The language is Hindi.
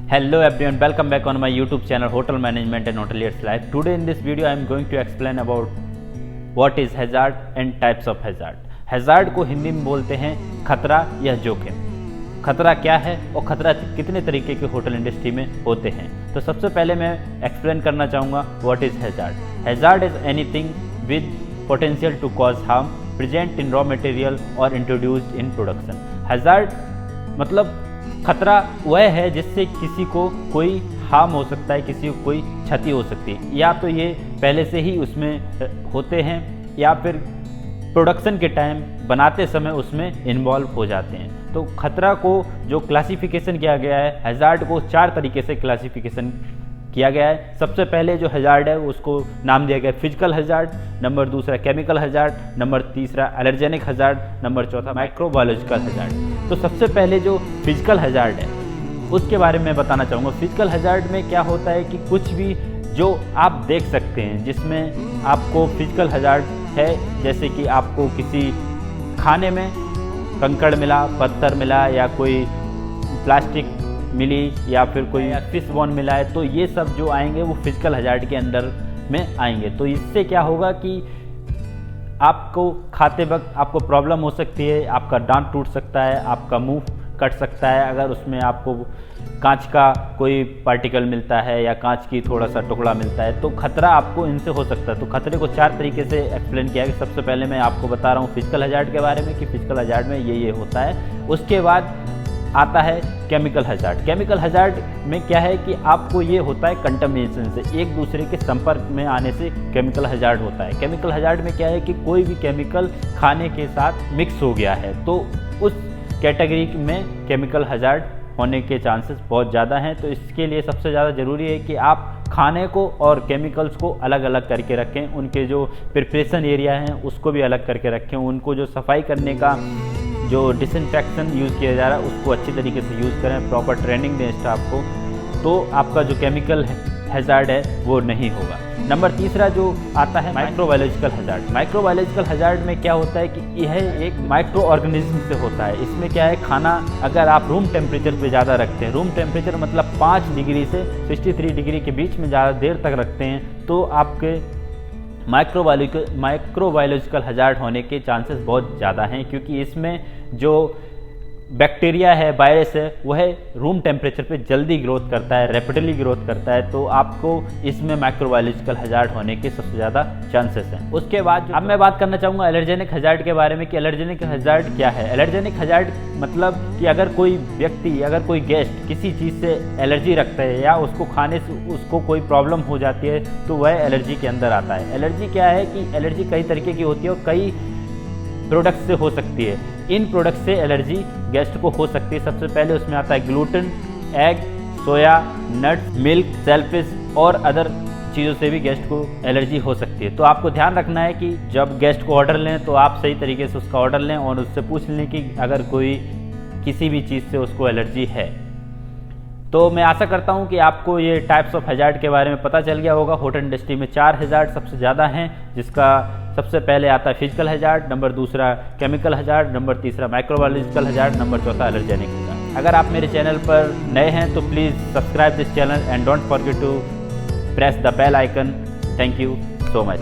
Hello everyone, welcome back on my YouTube channel Hotel Management and Hoteliers Life. Today in this video I am going to explain about what is hazard and types of hazard. Hazard को हिंदी में बोलते हैं खतरा या जोखिम. खतरा क्या है और खतरा कितने तरीके के होटल इंडस्ट्री में होते हैं. तो सबसे पहले मैं एक्सप्लेन करना चाहूँगा what is hazard. Hazard is anything with potential to cause harm present in raw material और इंट्रोड्यूस्ड इन प्रोडक्शन. हैज़ार्ड मतलब खतरा वह है जिससे किसी को कोई हार्म हो सकता है, किसी को कोई क्षति हो सकती है, या तो ये पहले से ही उसमें होते हैं या फिर प्रोडक्शन के टाइम बनाते समय उसमें इन्वॉल्व हो जाते हैं. तो खतरा को जो क्लासिफिकेशन किया गया है, हैज़ार्ड को 4 तरीके से क्लासिफिकेशन किया गया है. सबसे पहले जो हैज़ार्ड है उसको नाम दिया गया फिजिकल हैज़ार्ड, नंबर दूसरा केमिकल हैज़ार्ड, नंबर तीसरा एलर्जेनिक हैज़ार्ड, नंबर चौथा माइक्रोबायोलॉजिकल हैज़ार्ड. तो सबसे पहले जो फिजिकल हैज़ार्ड है उसके बारे में बताना चाहूँगा. फिजिकल हैज़ार्ड में क्या होता है कि कुछ भी जो आप देख सकते हैं जिसमें आपको फिजिकल हैज़ार्ड है, जैसे कि आपको किसी खाने में कंकड़ मिला, पत्थर मिला, या कोई प्लास्टिक मिली, या फिर कोई फिश बोन मिला है, तो ये सब जो आएंगे वो फिजिकल हैज़ार्ड के अंडर में आएंगे. तो इससे क्या होगा कि आपको खाते वक्त आपको प्रॉब्लम हो सकती है, आपका दांत टूट सकता है, आपका मुंह कट सकता है अगर उसमें आपको कांच का कोई पार्टिकल मिलता है या कांच की थोड़ा सा टुकड़ा मिलता है. तो खतरा आपको इनसे हो सकता है. तो खतरे को 4 तरीके से एक्सप्लेन किया है. सबसे पहले मैं आपको बता रहा हूँ फिजिकल हैज़ार्ड के बारे में कि फिजिकल हैज़ार्ड में ये होता है. उसके बाद आता है केमिकल हैज़ार्ड. केमिकल हैज़ार्ड में क्या है कि आपको ये होता है कंटामिनेशन से, एक दूसरे के संपर्क में आने से केमिकल हैज़ार्ड होता है. केमिकल हैज़ार्ड में क्या है कि कोई भी केमिकल खाने के साथ मिक्स हो गया है तो उस कैटेगरी में केमिकल हैज़ार्ड होने के चांसेस बहुत ज़्यादा हैं. तो इसके लिए सबसे ज़्यादा ज़रूरी है कि आप खाने को और केमिकल्स को अलग अलग करके रखें. उनके जो प्रिपरेशन एरिया हैं उसको भी अलग करके रखें. उनको जो सफाई करने का जो डिसइंफेक्शन यूज़ किया जा रहा है उसको अच्छी तरीके से यूज़ करें. प्रॉपर ट्रेनिंग दें स्टाफ को, तो आपका जो केमिकल हैज़ार्ड है वो नहीं होगा. नंबर तीसरा जो आता है माइक्रोबायोलॉजिकल हैज़ार्ड. माइक्रोबायोलॉजिकल हैज़ार्ड में क्या होता है कि यह एक माइक्रो ऑर्गेनिज्म से होता है. इसमें क्या है, खाना अगर आप रूम टेम्परेचर पे ज़्यादा रखते हैं, रूम टेम्परेचर मतलब 5 डिग्री से 63 डिग्री के बीच में ज़्यादा देर तक रखते हैं, तो आपके माइक्रोबायोलॉजिकल हैज़ार्ड होने के चांसेस बहुत ज़्यादा हैं, क्योंकि इसमें जो बैक्टीरिया है, वायरस है, वह रूम टेम्परेचर पे जल्दी ग्रोथ करता है, रैपिडली ग्रोथ करता है. तो आपको इसमें माइक्रोबायोलॉजिकल हैज़ार्ड होने के सबसे ज़्यादा चांसेस हैं. उसके बाद अब मैं बात करना चाहूँगा एलर्जेनिक हैज़ार्ड के बारे में कि एलर्जेनिक हैज़ार्ड क्या है. एलर्जेनिक हैज़ार्ड मतलब कि अगर कोई व्यक्ति, अगर कोई गेस्ट किसी चीज़ से एलर्जी रखता है या उसको खाने से उसको कोई प्रॉब्लम हो जाती है तो वह एलर्जी के अंदर आता है. एलर्जी क्या है कि एलर्जी कई तरीके की होती है और कई प्रोडक्ट से हो सकती है. इन प्रोडक्ट से एलर्जी गेस्ट को हो सकती है. सबसे पहले उसमें आता है ग्लूटेन, एग, सोया, नट्स, मिल्क, शेलफिश और अदर चीज़ों से भी गेस्ट को एलर्जी हो सकती है. तो आपको ध्यान रखना है कि जब गेस्ट को ऑर्डर लें तो आप सही तरीके से उसका ऑर्डर लें और उससे पूछ लें कि अगर कोई किसी भी चीज़ से उसको एलर्जी है. तो मैं आशा करता हूं कि आपको ये टाइप्स ऑफ हैज़ार्ड के बारे में पता चल गया होगा. होटल इंडस्ट्री में 4 हैज़ार्ड सबसे ज़्यादा हैं, जिसका सबसे पहले आता है फिजिकल हैज़ार्ड, नंबर दूसरा केमिकल हैज़ार्ड, नंबर तीसरा माइक्रोबायोलॉजिकल हैज़ार्ड, नंबर चौथा एलर्जेनिक हैज़ार्ड. अगर आप मेरे चैनल पर नए हैं तो please subscribe this channel and don't forget to press the bell icon. Thank you so much.